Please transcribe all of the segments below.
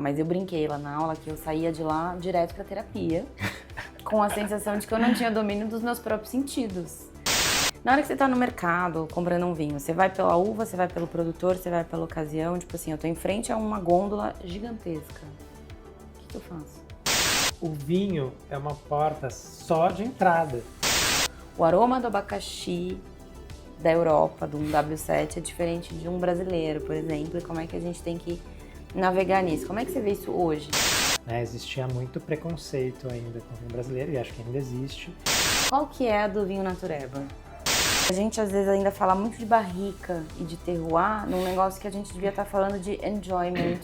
mas eu brinquei lá na aula que eu saía de lá direto pra terapia, com a sensação de que eu não tinha domínio dos meus próprios sentidos. Na hora que você tá no mercado comprando um vinho, você vai pela uva, você vai pelo produtor, você vai pela ocasião, tipo assim, eu tô em frente a uma gôndola gigantesca. O que eu faço? O vinho é uma porta só de entrada. O aroma do abacaxi da Europa, de um W7, é diferente de um brasileiro, por exemplo, e como é que a gente tem que navegar nisso? Como é que você vê isso hoje? Existia muito preconceito ainda com o vinho brasileiro, e acho que ainda existe. Qual que é a do vinho Natureba? A gente às vezes ainda fala muito de barrica e de terroir num negócio que a gente devia estar falando de enjoyment.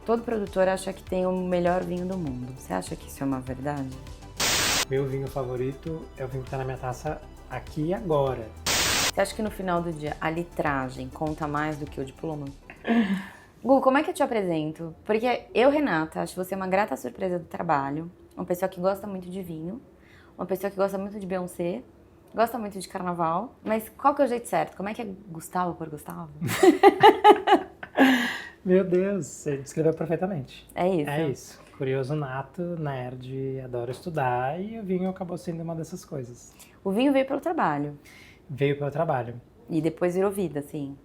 Todo produtor acha que tem o melhor vinho do mundo. Você acha que isso é uma verdade? Meu vinho favorito é o vinho que está na minha taça aqui e agora. Você acha que no final do dia a litragem conta mais do que o diploma? Gu, como é que eu te apresento? Porque eu, Renata, acho você uma grata surpresa do trabalho, uma pessoa que gosta muito de vinho, uma pessoa que gosta muito de Beyoncé, gosta muito de carnaval, mas qual que é o jeito certo? Como é que é Gustavo por Gustavo? Meu Deus, você descreveu perfeitamente. É isso? É isso. Curioso nato, nerd, adoro estudar e o vinho acabou sendo uma dessas coisas. O vinho veio pelo trabalho Veio pelo trabalho. e depois virou vida, assim.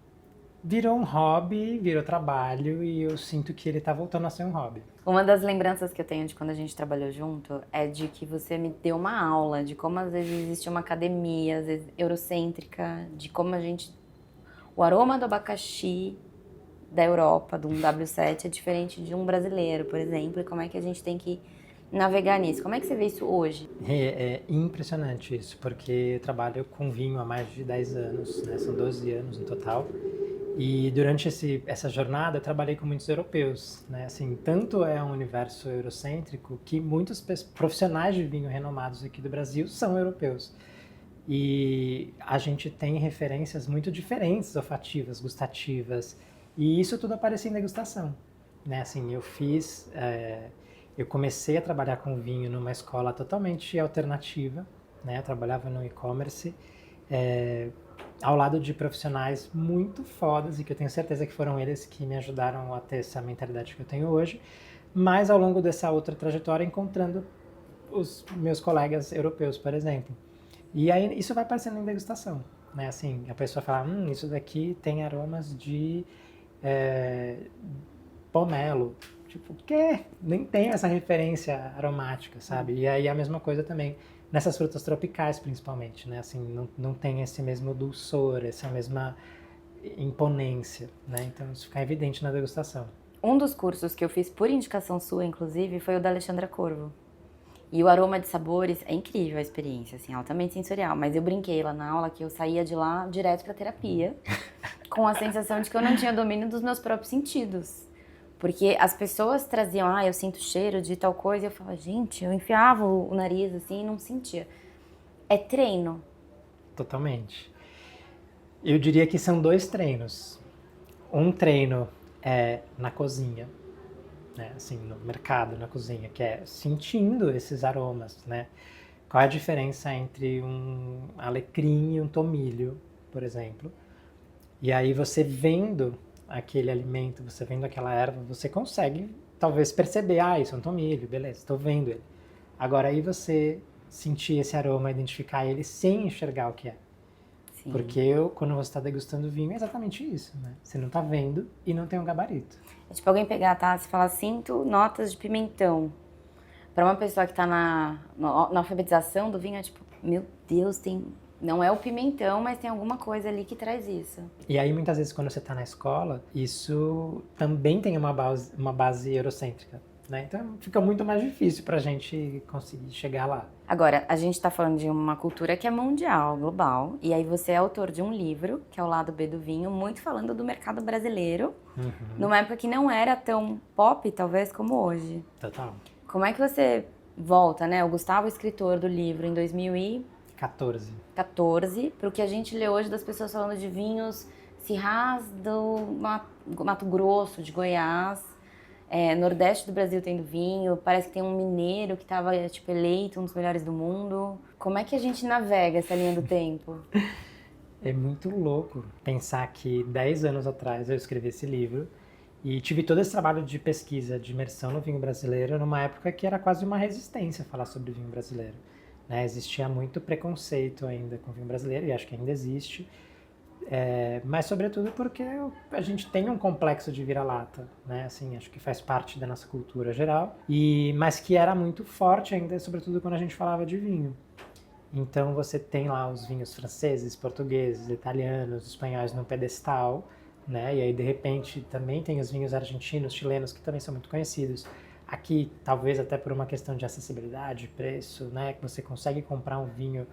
Virou um hobby, virou trabalho e eu sinto que ele tá voltando a ser um hobby. Uma das lembranças que eu tenho de quando a gente trabalhou junto é de que você me deu uma aula de como às vezes existe uma academia, às vezes eurocêntrica, de como a gente... O aroma do abacaxi da Europa, de um W7, é diferente de um brasileiro, por exemplo, e como é que a gente tem que navegar nisso. Como é que você vê isso hoje? É impressionante isso, porque eu trabalho com vinho há mais de 10 anos, né? São 12 anos no total. E durante essa jornada eu trabalhei com muitos europeus, né? Assim, tanto é um universo eurocêntrico que muitos profissionais de vinho renomados aqui do Brasil são europeus. E a gente tem referências muito diferentes, olfativas, gustativas, e isso tudo aparecia em degustação, né? Assim, eu comecei a trabalhar com vinho numa escola totalmente alternativa, né? Eu trabalhava no e-commerce, ao lado de profissionais muito fodas e que eu tenho certeza que foram eles que me ajudaram a ter essa mentalidade que eu tenho hoje, mas ao longo dessa outra trajetória encontrando os meus colegas europeus, por exemplo. E aí isso vai aparecendo em degustação, né? Assim, a pessoa fala, isso daqui tem aromas de pomelo. Tipo, o quê? Nem tem essa referência aromática, sabe? E aí a mesma coisa também nessas frutas tropicais, principalmente, né? Assim, não tem esse mesmo dulçor, essa mesma imponência, né? Então isso fica evidente na degustação. Um dos cursos que eu fiz por indicação sua, inclusive, foi o da Alexandra Corvo. E o aroma de sabores é incrível a experiência, assim, altamente sensorial. Mas eu brinquei lá na aula que eu saía de lá direto pra terapia, com a sensação de que eu não tinha domínio dos meus próprios sentidos. Porque as pessoas traziam, eu sinto cheiro de tal coisa, e eu falava, gente, eu enfiava o nariz assim e não sentia. É treino. Totalmente. Eu diria que são 2 treinos. Um treino é na cozinha, né? Assim, no mercado, na cozinha, que é sentindo esses aromas, né? Qual é a diferença entre um alecrim e um tomilho, por exemplo? E aí você vendo aquele alimento, você vendo aquela erva, você consegue talvez perceber, isso é um tomilho, beleza, estou vendo ele. Agora aí você sentir esse aroma, identificar ele sem enxergar o que é. Sim. Porque quando você está degustando vinho, é exatamente isso, né? Você não está vendo e não tem um gabarito. É tipo alguém pegar a taça e falar, sinto notas de pimentão. Para uma pessoa que está na alfabetização do vinho, é tipo, meu Deus, não é o pimentão, mas tem alguma coisa ali que traz isso. E aí, muitas vezes, quando você está na escola, isso também tem uma base eurocêntrica, né? Então, fica muito mais difícil para a gente conseguir chegar lá. Agora, a gente está falando de uma cultura que é mundial, global, e aí você é autor de um livro, que é o Lado B do Vinho, muito falando do mercado brasileiro, numa época que não era tão pop, talvez, como hoje. Total. Como é que você volta, né? O Gustavo, escritor do livro, em 2014, para o que a gente lê hoje das pessoas falando de vinhos Syrahs do Mato Grosso, de Goiás, Nordeste do Brasil tendo vinho, parece que tem um mineiro que estava eleito um dos melhores do mundo. Como é que a gente navega essa linha do tempo? É muito louco pensar que 10 anos atrás eu escrevi esse livro E tive todo esse trabalho de pesquisa, de imersão no vinho brasileiro, numa época que era quase uma resistência falar sobre vinho brasileiro. Né? Existia muito preconceito ainda com o vinho brasileiro, e acho que ainda existe. Mas sobretudo porque a gente tem um complexo de vira-lata, né? Assim, acho que faz parte da nossa cultura geral, mas que era muito forte ainda, sobretudo quando a gente falava de vinho. Então você tem lá os vinhos franceses, portugueses, italianos, espanhóis no pedestal, né? E aí de repente também tem os vinhos argentinos, chilenos, que também são muito conhecidos. Aqui, talvez até por uma questão de acessibilidade, preço, né? Que você consegue comprar um vinho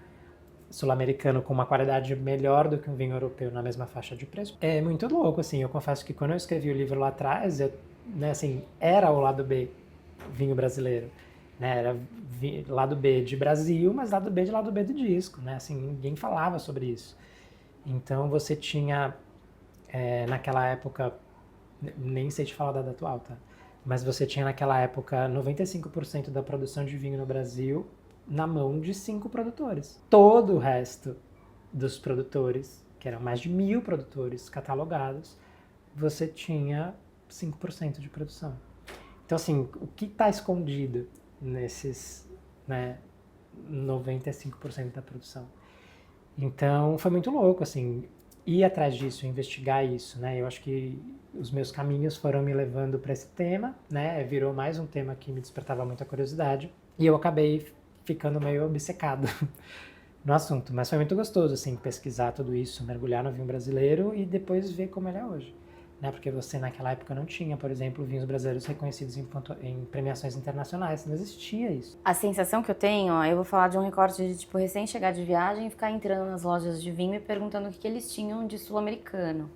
sul-americano com uma qualidade melhor do que um vinho europeu na mesma faixa de preço. É muito louco, assim. Eu confesso que quando eu escrevi o livro lá atrás, né, assim, era o lado B, vinho brasileiro. Né? Era lado B de Brasil, mas lado B de lado B do disco, né? Assim, ninguém falava sobre isso. Então você tinha, naquela época, nem sei te falar da data atual, tá? Mas você tinha naquela época 95% da produção de vinho no Brasil na mão de 5 produtores. Todo o resto dos produtores, que eram mais de 1.000 produtores catalogados, você tinha 5% de produção. Então, assim, o que está escondido nesses, né, 95% da produção? Então, foi muito louco, assim, ir atrás disso, investigar isso, né? Eu acho que os meus caminhos foram me levando para esse tema, né? Virou mais um tema que me despertava muita curiosidade e eu acabei ficando meio obcecado no assunto. Mas foi muito gostoso, assim, pesquisar tudo isso, mergulhar no vinho brasileiro e depois ver como ele é hoje. Né? Porque você, naquela época, não tinha, por exemplo, vinhos brasileiros reconhecidos em premiações internacionais. Não existia isso. A sensação que eu tenho, ó, eu vou falar de um recorte de, tipo, recém-chegar de viagem e ficar entrando nas lojas de vinho e perguntando o que eles tinham de sul-americano.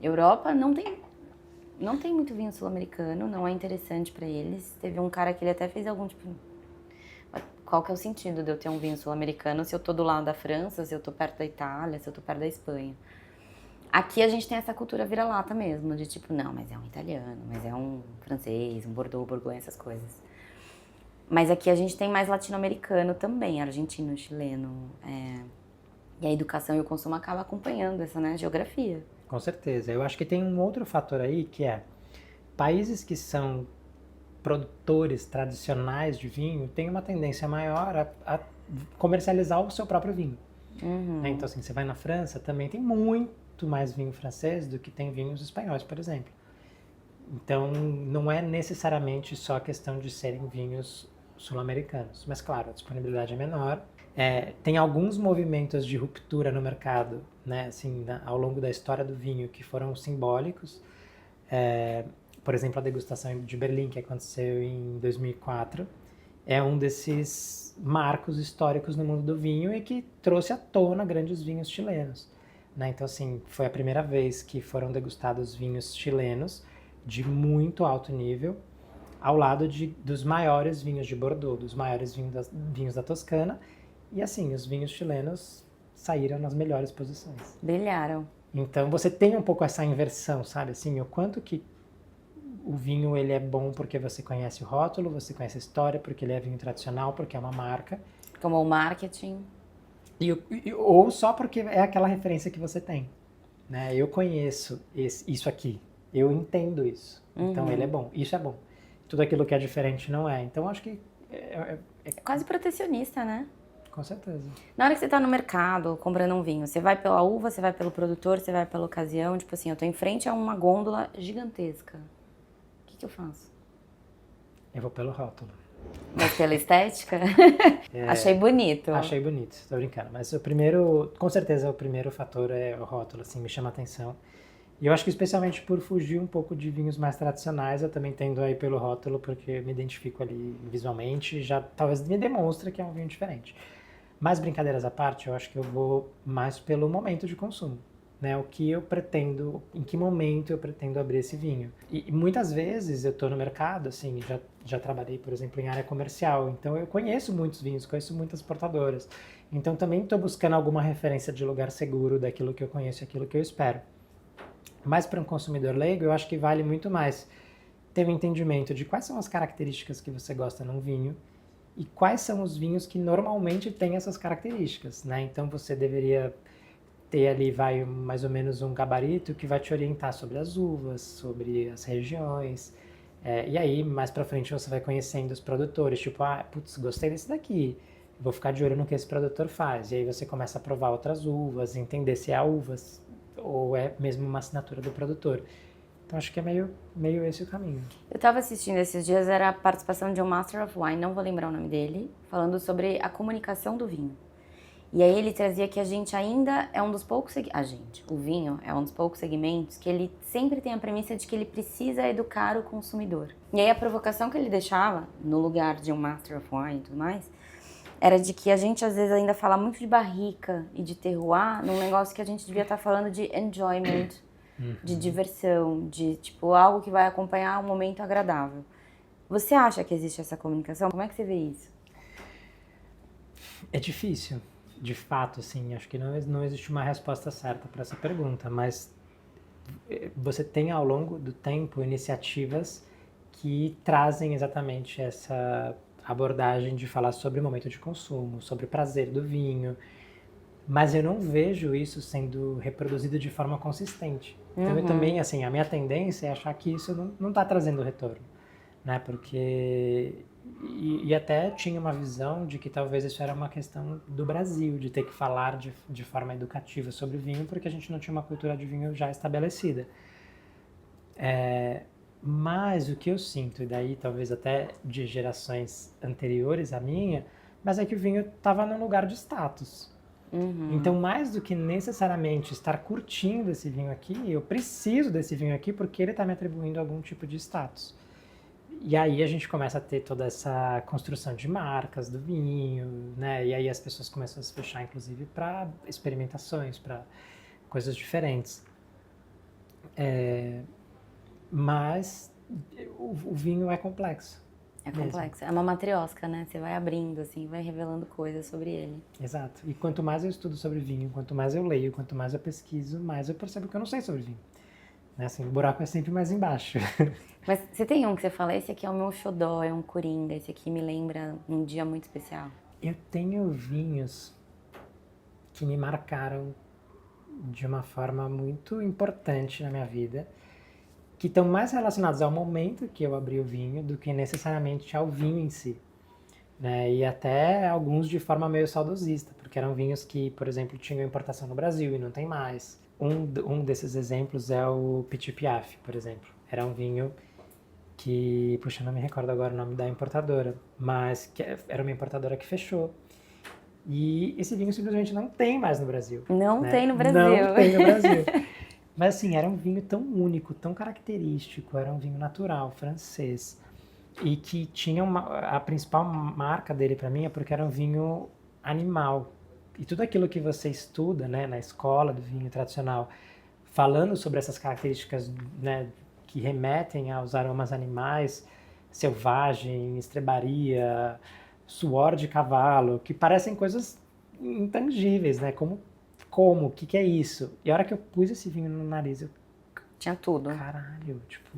Europa não tem muito vinho sul-americano, não é interessante pra eles. Teve um cara que ele até fez algum, tipo... Qual que é o sentido de eu ter um vinho sul-americano se eu tô do lado da França, se eu tô perto da Itália, se eu tô perto da Espanha? Aqui a gente tem essa cultura vira-lata mesmo, de tipo, não, mas é um italiano, mas é um francês, um Bordeaux, Bourgogne, essas coisas. Mas aqui a gente tem mais latino-americano também, argentino, chileno. E a educação e o consumo acabam acompanhando essa, né, geografia. Com certeza. Eu acho que tem um outro fator aí, que é países que são produtores tradicionais de vinho têm uma tendência maior a comercializar o seu próprio vinho. Uhum. Então, assim, você vai na França, também tem muito mais vinho francês do que tem vinhos espanhóis, por exemplo. Então, não é necessariamente só a questão de serem vinhos sul-americanos. Mas, claro, a disponibilidade é menor. Tem alguns movimentos de ruptura no mercado, né, assim, ao longo da história do vinho, que foram simbólicos. Por exemplo, a degustação de Berlim, que aconteceu em 2004, é um desses marcos históricos no mundo do vinho e que trouxe à tona grandes vinhos chilenos. Né? Então, assim, foi a primeira vez que foram degustados vinhos chilenos de muito alto nível, ao lado dos maiores vinhos de Bordeaux, dos maiores vinhos da Toscana, e assim, os vinhos chilenos saíram nas melhores posições. Brilharam. Então, você tem um pouco essa inversão, sabe? Assim, o quanto que o vinho ele é bom porque você conhece o rótulo, você conhece a história, porque ele é vinho tradicional, porque é uma marca. Como o marketing. Ou só porque é aquela referência que você tem. Né? Eu conheço isso aqui, eu entendo isso, então ele é bom, isso é bom. Tudo aquilo que é diferente não é. Então acho que é quase protecionista, né? Com certeza. Na hora que você tá no mercado comprando um vinho, você vai pela uva, você vai pelo produtor, você vai pela ocasião. Tipo assim, eu tô em frente a uma gôndola gigantesca. O que eu faço? Eu vou pelo rótulo. Mas pela estética? Achei bonito. Achei bonito, tô brincando. Mas o primeiro, com certeza o primeiro fator é o rótulo, assim, me chama a atenção. E eu acho que especialmente por fugir um pouco de vinhos mais tradicionais, eu também tendo aí pelo rótulo, porque eu me identifico ali visualmente, já talvez me demonstra que é um vinho diferente. Mas brincadeiras à parte, eu acho que eu vou mais pelo momento de consumo. Né, o que eu pretendo, em que momento eu pretendo abrir esse vinho. E muitas vezes eu estou no mercado, assim, já trabalhei, por exemplo, em área comercial, então eu conheço muitos vinhos, conheço muitas portadoras. Então também estou buscando alguma referência de lugar seguro daquilo que eu conheço e aquilo que eu espero. Mas para um consumidor leigo, eu acho que vale muito mais ter um entendimento de quais são as características que você gosta num vinho e quais são os vinhos que normalmente têm essas características, né? Então você deveria ter ali mais ou menos um gabarito que vai te orientar sobre as uvas, sobre as regiões. E aí, mais pra frente, você vai conhecendo os produtores, tipo, putz, gostei desse daqui, vou ficar de olho no que esse produtor faz. E aí você começa a provar outras uvas, entender se é a uvas ou é mesmo uma assinatura do produtor. Então acho que é meio esse o caminho. Eu tava assistindo esses dias, era a participação de um Master of Wine, não vou lembrar o nome dele, falando sobre a comunicação do vinho. E aí ele trazia que a gente ainda é um dos poucos... o vinho é um dos poucos segmentos que ele sempre tem a premissa de que ele precisa educar o consumidor. E aí a provocação que ele deixava, no lugar de um Master of Wine e tudo mais, era de que a gente às vezes ainda fala muito de barrica e de terroir num negócio que a gente devia estar falando de enjoyment, de diversão, de tipo algo que vai acompanhar um momento agradável. Você acha que existe essa comunicação? Como é que você vê isso? É difícil, de fato, assim, acho que não existe uma resposta certa para essa pergunta, mas você tem ao longo do tempo iniciativas que trazem exatamente essa abordagem de falar sobre o momento de consumo, sobre o prazer do vinho, mas eu não vejo isso sendo reproduzido de forma consistente. Então eu também, assim, a minha tendência é achar que isso não está trazendo retorno, né? Porque... E até tinha uma visão de que talvez isso era uma questão do Brasil, de ter que falar de forma educativa sobre vinho, porque a gente não tinha uma cultura de vinho já estabelecida. Mas o que eu sinto, e daí talvez até de gerações anteriores à minha, mas é que o vinho estava num lugar de status. Então, mais do que necessariamente estar curtindo esse vinho aqui, eu preciso desse vinho aqui porque ele está me atribuindo algum tipo de status. E aí a gente começa a ter toda essa construção de marcas do vinho, né? E aí as pessoas começam a se fechar, inclusive, para experimentações, para coisas diferentes. Mas o vinho é complexo. É complexo. É uma matriosca, né? Você vai abrindo, assim, vai revelando coisas sobre ele. Exato. E quanto mais eu estudo sobre vinho, quanto mais eu leio, quanto mais eu pesquiso, mais eu percebo que eu não sei sobre vinho. Né? Assim, o buraco é sempre mais embaixo. Mas você tem um que você fala, esse aqui é o meu xodó, é um coringa, esse aqui me lembra um dia muito especial? Eu tenho vinhos que me marcaram de uma forma muito importante na minha vida, que estão mais relacionados ao momento que eu abri o vinho do que necessariamente ao vinho em si. Né? E até alguns de forma meio saudosista, porque eram vinhos que, por exemplo, tinham importação no Brasil e não tem mais. Um desses exemplos é o Petit Piaf, por exemplo. Era um vinho que, puxa, não me recordo agora o nome da importadora, mas que era uma importadora que fechou. E esse vinho simplesmente não tem mais no Brasil. Não né? tem no Brasil. Não tem no Brasil. Mas assim, era um vinho tão único, tão característico, era um vinho natural, francês. E que tinha a principal marca dele para mim é porque era um vinho animal. E tudo aquilo que você estuda, né, na escola do vinho tradicional, falando sobre essas características, né, que remetem aos aromas animais, selvagem, estrebaria, suor de cavalo, que parecem coisas intangíveis, né? Como, o que é isso? E a hora que eu pus esse vinho no nariz, eu... Tinha tudo. Caralho, tipo...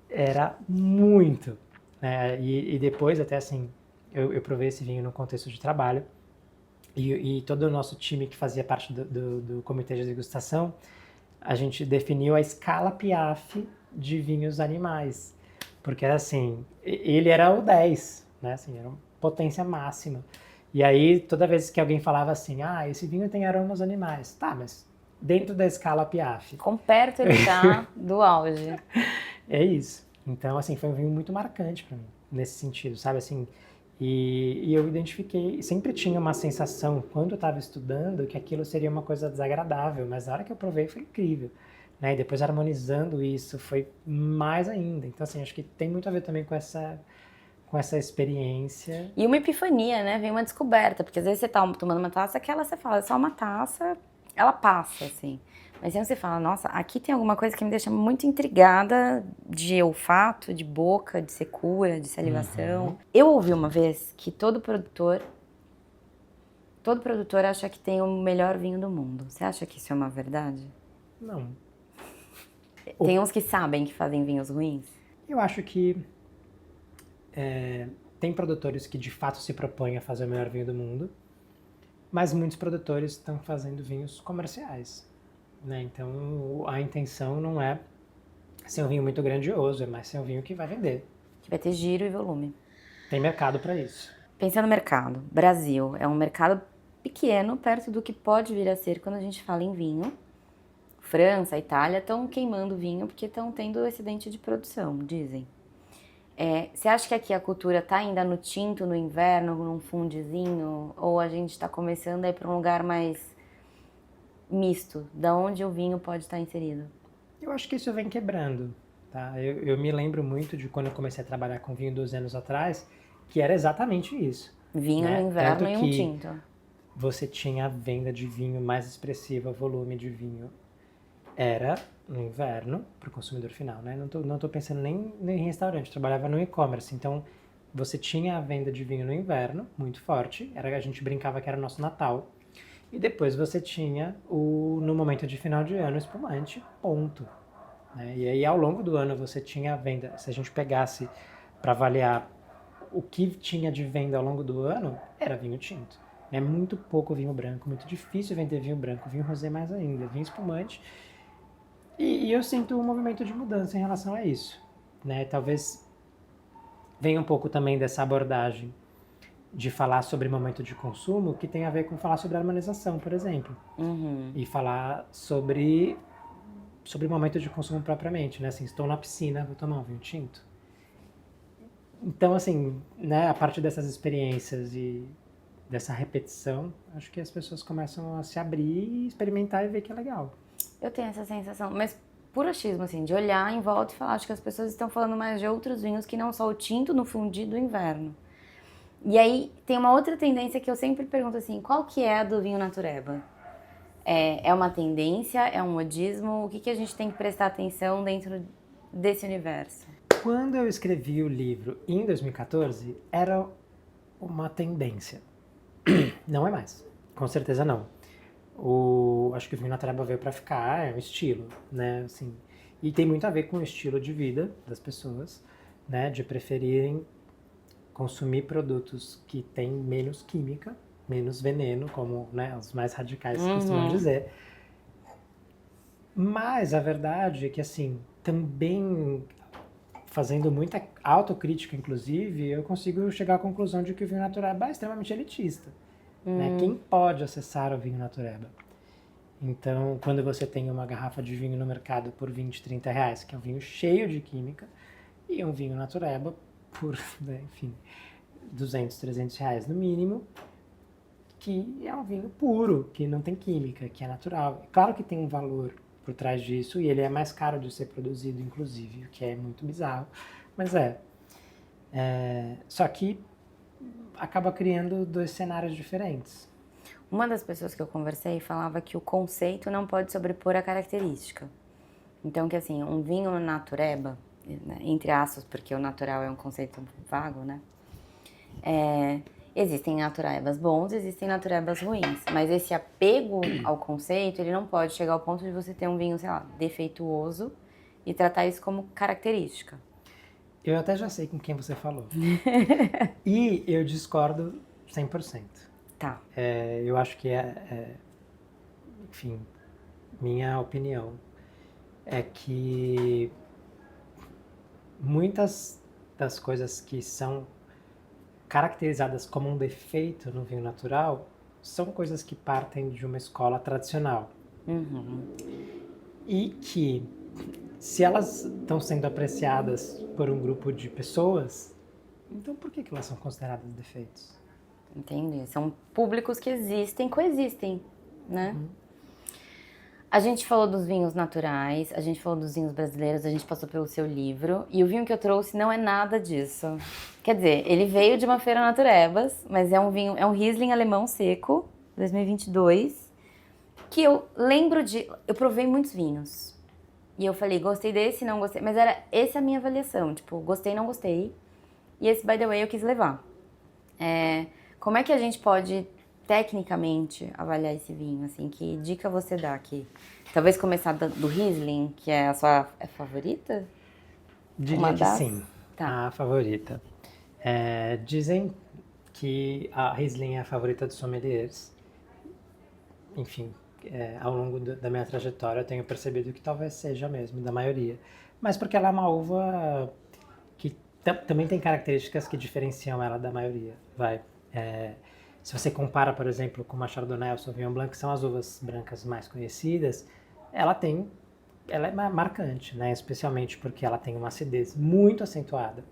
Era muito, né? E depois, até assim, eu provei esse vinho no contexto de trabalho, e todo o nosso time que fazia parte do comitê de degustação, a gente definiu a escala Piaf de vinhos animais, porque era assim, ele era o 10, né? Assim, era uma potência máxima. E aí, toda vez que alguém falava assim, esse vinho tem aromas animais, tá, mas dentro da escala Piaf. Quão perto ele tá do auge. É isso. Então, assim, foi um vinho muito marcante para mim, nesse sentido, sabe, assim, e eu identifiquei, sempre tinha uma sensação, quando eu estava estudando, que aquilo seria uma coisa desagradável, mas na hora que eu provei foi incrível, né, e depois harmonizando isso, foi mais ainda. Então, assim, acho que tem muito a ver também com essa experiência. E uma epifania, né, vem uma descoberta, porque às vezes você tá tomando uma taça, aquela você fala, é só uma taça, ela passa, assim. Mas aí você fala, nossa, aqui tem alguma coisa que me deixa muito intrigada de olfato, de boca, de secura, de salivação. Eu ouvi uma vez que todo produtor acha que tem o melhor vinho do mundo. Você acha que isso é uma verdade? Não. Tem uns que sabem que fazem vinhos ruins? Eu acho que tem produtores que de fato se propõem a fazer o melhor vinho do mundo, mas muitos produtores estão fazendo vinhos comerciais, né? Então a intenção não é ser um vinho muito grandioso, é mais ser um vinho que vai vender. Que vai ter giro e volume. Tem mercado para isso. Pensando no mercado, Brasil é um mercado pequeno, perto do que pode vir a ser quando a gente fala em vinho. França, Itália estão queimando vinho porque estão tendo excedente de produção, dizem. Você acha que aqui a cultura está ainda no tinto, no inverno, num fundizinho? Ou a gente está começando a ir para um lugar mais misto, da onde o vinho pode estar inserido? Eu acho que isso vem quebrando, tá? Eu me lembro muito de quando eu comecei a trabalhar com vinho 12 anos atrás, que era exatamente isso. Vinho né? no inverno Tanto e um que tinto. você tinha a venda de vinho mais expressiva, volume de vinho era no inverno para o consumidor final, né? Não tô pensando nem em restaurante, trabalhava no e-commerce, então você tinha a venda de vinho no inverno muito forte, a gente brincava que era o nosso Natal. E depois você tinha no momento de final de ano, espumante, ponto. Né? E aí ao longo do ano você tinha a venda, se a gente pegasse para avaliar o que tinha de venda ao longo do ano, era vinho tinto. É muito pouco vinho branco, muito difícil vender vinho branco, vinho rosé mais ainda, vinho espumante. E eu sinto um movimento de mudança em relação a isso. Né? Talvez venha um pouco também dessa abordagem de falar sobre momento de consumo, que tem a ver com falar sobre harmonização, por exemplo. E falar sobre momento de consumo propriamente, né? Assim, estou na piscina, vou tomar um vinho tinto. Então, assim, né, a partir dessas experiências e dessa repetição, acho que as pessoas começam a se abrir, experimentar e ver que é legal. Eu tenho essa sensação, mas por achismo, assim, de olhar em volta e falar, acho que as pessoas estão falando mais de outros vinhos que não só o tinto no fundi do inverno. E aí tem uma outra tendência que eu sempre pergunto assim, qual que é a do vinho natureba? É uma tendência? É um modismo? O que a gente tem que prestar atenção dentro desse universo? Quando eu escrevi o livro em 2014, era uma tendência. Não é mais. Com certeza não. Acho que o vinho natureba veio para ficar, é um estilo, né? Assim, e tem muito a ver com o estilo de vida das pessoas, né? De preferirem consumir produtos que têm menos química, menos veneno, como, né, os mais radicais costumam dizer. Mas a verdade é que, assim, também fazendo muita autocrítica, inclusive, eu consigo chegar à conclusão de que o vinho natureba é extremamente elitista. Né? Quem pode acessar o vinho natureba? Então, quando você tem uma garrafa de vinho no mercado por 20, 30 reais, que é um vinho cheio de química, e um vinho natureba por, né, enfim, 200, 300 reais no mínimo, que é um vinho puro, que não tem química, que é natural. Claro que tem um valor por trás disso, e ele é mais caro de ser produzido, inclusive, o que é muito bizarro, mas só que acaba criando dois cenários diferentes. Uma das pessoas que eu conversei falava que o conceito não pode sobrepor a característica. Então, que assim, um vinho natureba, né, entre aspas, porque o natural é um conceito vago, né? Existem naturebas bons, existem naturebas ruins, mas esse apego ao conceito, ele não pode chegar ao ponto de você ter um vinho, sei lá, defeituoso e tratar isso como característica. Eu até já sei com quem você falou. E eu discordo 100%. Tá. Eu acho que enfim, minha opinião é que muitas das coisas que são caracterizadas como um defeito no vinho natural são coisas que partem de uma escola tradicional. E que, se elas estão sendo apreciadas por um grupo de pessoas, então por que elas são consideradas defeitos? Entendi. São públicos que existem, coexistem, né? A gente falou dos vinhos naturais, a gente falou dos vinhos brasileiros, a gente passou pelo seu livro. E o vinho que eu trouxe não é nada disso. Quer dizer, ele veio de uma feira naturebas, mas é um Riesling alemão seco, 2022, que eu lembro de... Eu provei muitos vinhos. E eu falei, gostei desse, não gostei. Mas essa a minha avaliação, tipo, gostei, não gostei. E esse, by the way, eu quis levar. Como é que a gente pode, tecnicamente, avaliar esse vinho? Assim, que dica você dá aqui? Talvez começar do Riesling, que é a sua favorita? Diria que sim, Tá. a favorita. Dizem que a Riesling é a favorita dos sommeliers, enfim, ao longo da minha trajetória eu tenho percebido que talvez seja mesmo, da maioria. Mas porque ela é uma uva que também tem características que diferenciam ela da maioria, vai. Se você compara, por exemplo, com uma Chardonnay ou Sauvignon Blanc, que são as uvas brancas mais conhecidas, ela é marcante, né? Especialmente porque ela tem uma acidez muito acentuada.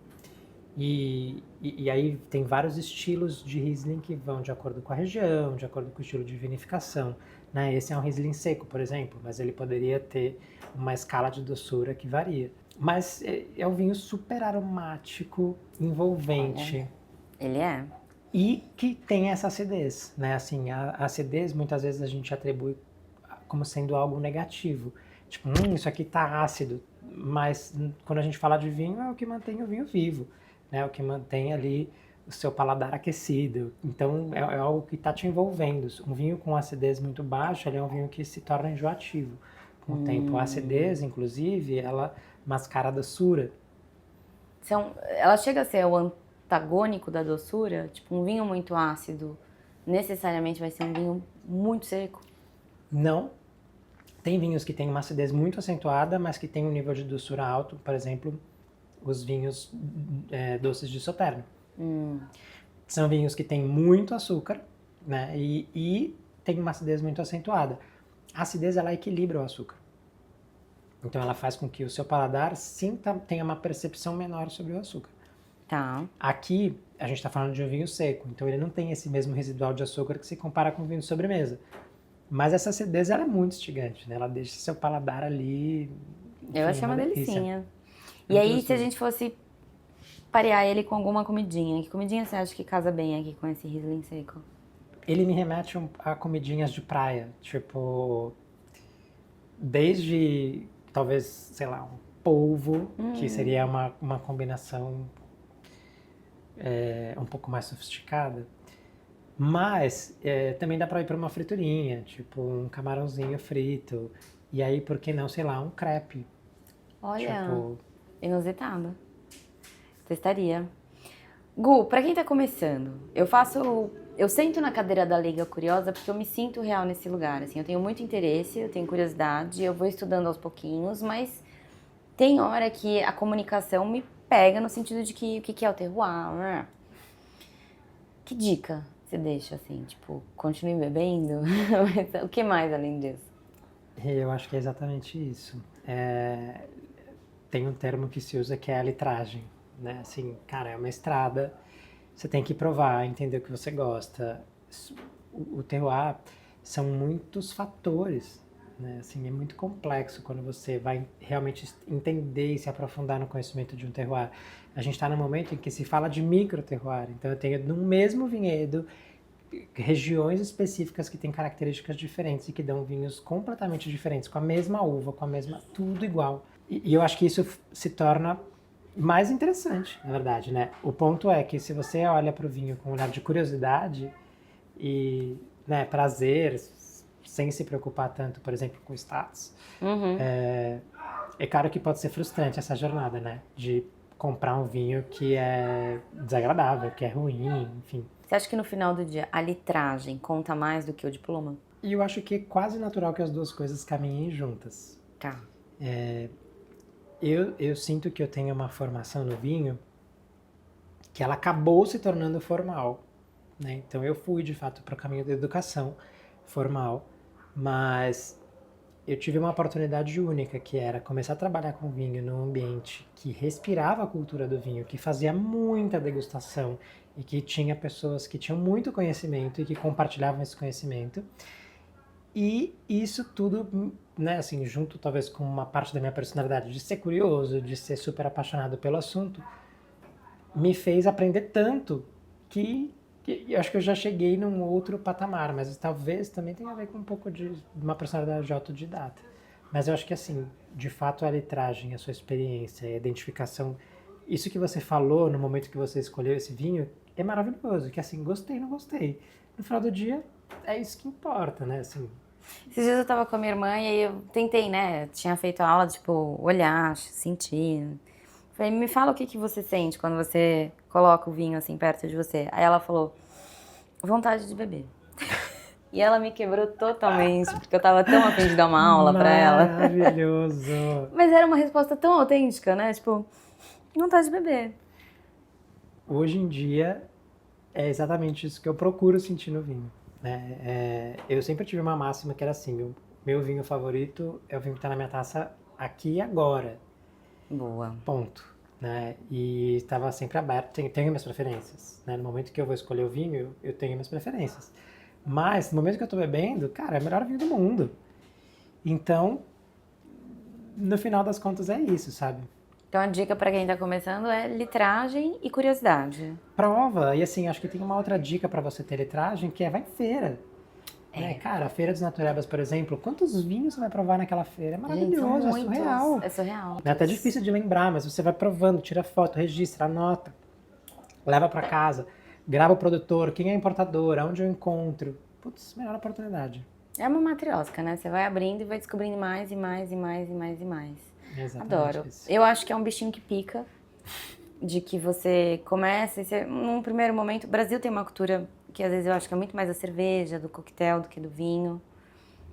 E aí tem vários estilos de Riesling que vão de acordo com a região, de acordo com o estilo de vinificação, né? Esse é um Riesling seco, por exemplo, mas ele poderia ter uma escala de doçura que varia. Mas é um vinho super aromático, envolvente. Ele é. E que tem essa acidez, né? Assim, a acidez muitas vezes a gente atribui como sendo algo negativo. Tipo, isso aqui tá ácido. Mas quando a gente fala de vinho, é o que mantém o vinho vivo, né? O que mantém ali o seu paladar aquecido. Então, é algo que está te envolvendo. Um vinho com acidez muito baixa, ele é um vinho que se torna enjoativo. Com o tempo, a acidez, inclusive, ela mascara a doçura. Ela chega a ser o antagônico da doçura? Tipo, um vinho muito ácido necessariamente vai ser um vinho muito seco? Não. Tem vinhos que têm uma acidez muito acentuada, mas que têm um nível de doçura alto. Por exemplo, os vinhos doces de Sauternes. São vinhos que têm muito açúcar, né? E tem uma acidez muito acentuada. A acidez, ela equilibra o açúcar. Então, ela faz com que o seu paladar tenha uma percepção menor sobre o açúcar. Tá. Aqui, a gente está falando de um vinho seco, então ele não tem esse mesmo residual de açúcar que se compara com o vinho de sobremesa. Mas essa acidez, ela é muito instigante, né? Ela deixa seu paladar ali... Enfim, Eu achei uma delicinha. E aí, se a gente fosse parear ele com alguma comidinha, que comidinha você acha que casa bem aqui com esse Riesling seco? Ele me remete a comidinhas de praia, tipo... Desde, talvez, sei lá, um polvo, que seria uma combinação um pouco mais sofisticada. Mas também dá pra ir pra uma friturinha, tipo um camarãozinho frito. E aí, por que não, sei lá, um crepe. Olha, Tipo, inusitado. Testaria. Gu, pra quem tá começando, eu sento na cadeira da Liga Curiosa porque eu me sinto real nesse lugar, assim, eu tenho muito interesse, eu tenho curiosidade, eu vou estudando aos pouquinhos, mas tem hora que a comunicação me pega no sentido de que o que é o terroir, né? Que dica você deixa, assim, tipo, continue bebendo? Mas o que mais além disso? eu acho que é exatamente isso. Tem um termo que se usa que é a litragem, né? Assim, cara, é uma estrada, você tem que provar, entender o que você gosta. O terroir são muitos fatores, né? Assim, é muito complexo quando você vai realmente entender e se aprofundar no conhecimento de um terroir. A gente está num momento em que se fala de micro terroir, então eu tenho no mesmo vinhedo regiões específicas que têm características diferentes e que dão vinhos completamente diferentes, com a mesma uva, com a mesma, tudo igual. E eu acho que isso se torna mais interessante, na verdade, né? O ponto é que se você olha para o vinho com um olhar de curiosidade e, né, prazer, sem se preocupar tanto, por exemplo, com status, é claro que pode ser frustrante essa jornada, né? De comprar um vinho que é desagradável, que é ruim, enfim. Você acha que no final do dia a litragem conta mais do que o diploma? E eu acho que é quase natural que as duas coisas caminhem juntas. Tá. Eu sinto que eu tenho uma formação no vinho que ela acabou se tornando formal, né? Então eu fui de fato para o caminho da educação formal, mas eu tive uma oportunidade única, que era começar a trabalhar com vinho num ambiente que respirava a cultura do vinho, que fazia muita degustação e que tinha pessoas que tinham muito conhecimento e que compartilhavam esse conhecimento. E isso tudo, né, assim, junto talvez com uma parte da minha personalidade de ser curioso, de ser super apaixonado pelo assunto, me fez aprender tanto que eu acho que eu já cheguei num outro patamar, mas talvez também tenha a ver com um pouco de uma personalidade de autodidata. Mas eu acho que, assim, de fato a litragem, a sua experiência, a identificação, isso que você falou no momento que você escolheu esse vinho, é maravilhoso, que assim, gostei, não gostei. No final do dia, é isso que importa, né, assim. Esses dias eu tava com a minha irmã e aí eu tentei, né? Tinha feito a aula, tipo, olhar, sentir. Falei, me fala o que você sente quando você coloca o vinho assim perto de você. Aí ela falou, vontade de beber. E ela me quebrou totalmente, porque eu tava tão a fim de dar uma aula pra ela. Maravilhoso! Mas era uma resposta tão autêntica, né? Tipo, vontade de beber. Hoje em dia, é exatamente isso que eu procuro sentir no vinho, né? Eu sempre tive uma máxima que era assim, meu vinho favorito é o vinho que está na minha taça aqui e agora, Boa. ponto, né? E estava sempre aberto, tenho minhas preferências, né? No momento que eu vou escolher o vinho, eu tenho minhas preferências. Mas, no momento que eu estou bebendo, cara, é o melhor vinho do mundo. Então, no final das contas é isso, sabe? Então a dica pra quem tá começando é litragem e curiosidade. Prova, e assim, acho que tem uma outra dica para você ter litragem, que é vai em feira. Né? Cara, a Feira dos Naturebas, por exemplo, quantos vinhos você vai provar naquela feira? É Gente, são maravilhoso, é muitos. surreal. É surreal. É até difícil de lembrar, mas você vai provando, tira foto, registra, anota, leva para casa, grava o produtor, quem é importador, aonde eu encontro. Putz, melhor oportunidade. É uma matriosca, né? Você vai abrindo e vai descobrindo mais e mais e mais e mais e mais. Exatamente Adoro. isso. Eu acho que é um bichinho que pica, de que você começa e você, num primeiro momento... O Brasil tem uma cultura que às vezes eu acho que é muito mais da cerveja, do coquetel, do que do vinho.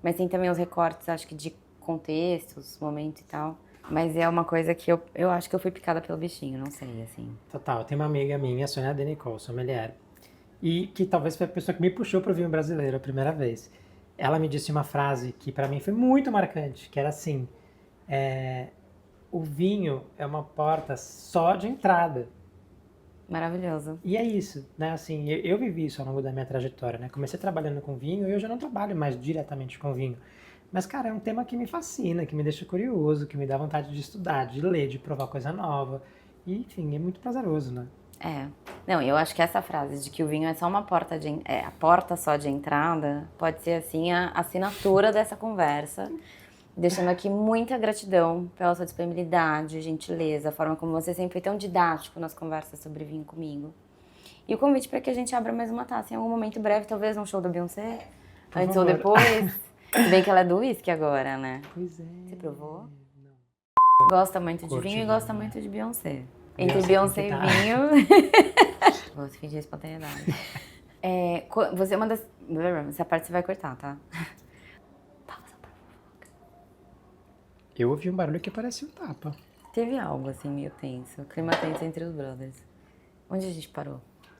Mas tem também os recortes, acho que de contextos, momentos e tal. Mas é uma coisa que eu acho que eu fui picada pelo bichinho, não sei, assim. Total, tem uma amiga minha, Sônia Denicol, sommelier, e que talvez foi a pessoa que me puxou pro vinho brasileiro a primeira vez. Ela me disse uma frase que para mim foi muito marcante, que era assim, o vinho é uma porta só de entrada. Maravilhoso. E é isso, né? Assim, eu vivi isso ao longo da minha trajetória, né? Comecei trabalhando com vinho e eu já não trabalho mais diretamente com vinho. Mas, cara, é um tema que me fascina, que me deixa curioso, que me dá vontade de estudar, de ler, de provar coisa nova. E, enfim, é muito prazeroso, né? É. Não, eu acho que essa frase de que o vinho é só uma porta a porta só de entrada, pode ser assim a assinatura dessa conversa. Deixando aqui muita gratidão pela sua disponibilidade, gentileza, a forma como você sempre foi tão didático nas conversas sobre vinho comigo. E o convite para que a gente abra mais uma taça em algum momento breve, talvez num show da Beyoncé, Por antes favor. ou depois. Se bem que ela é do uísque agora, né? Pois é. Você provou? Não. Gosta muito de Curte vinho e vinho, gosta né? muito de Beyoncé. Beyoncé Entre tem Beyoncé que e tá. vinho... Vou fingir espontaneidade. Você é uma das... Essa parte você vai cortar, tá? Eu ouvi um barulho que parecia um tapa. Teve algo assim meio tenso, clima tenso entre os brothers. Onde a gente parou?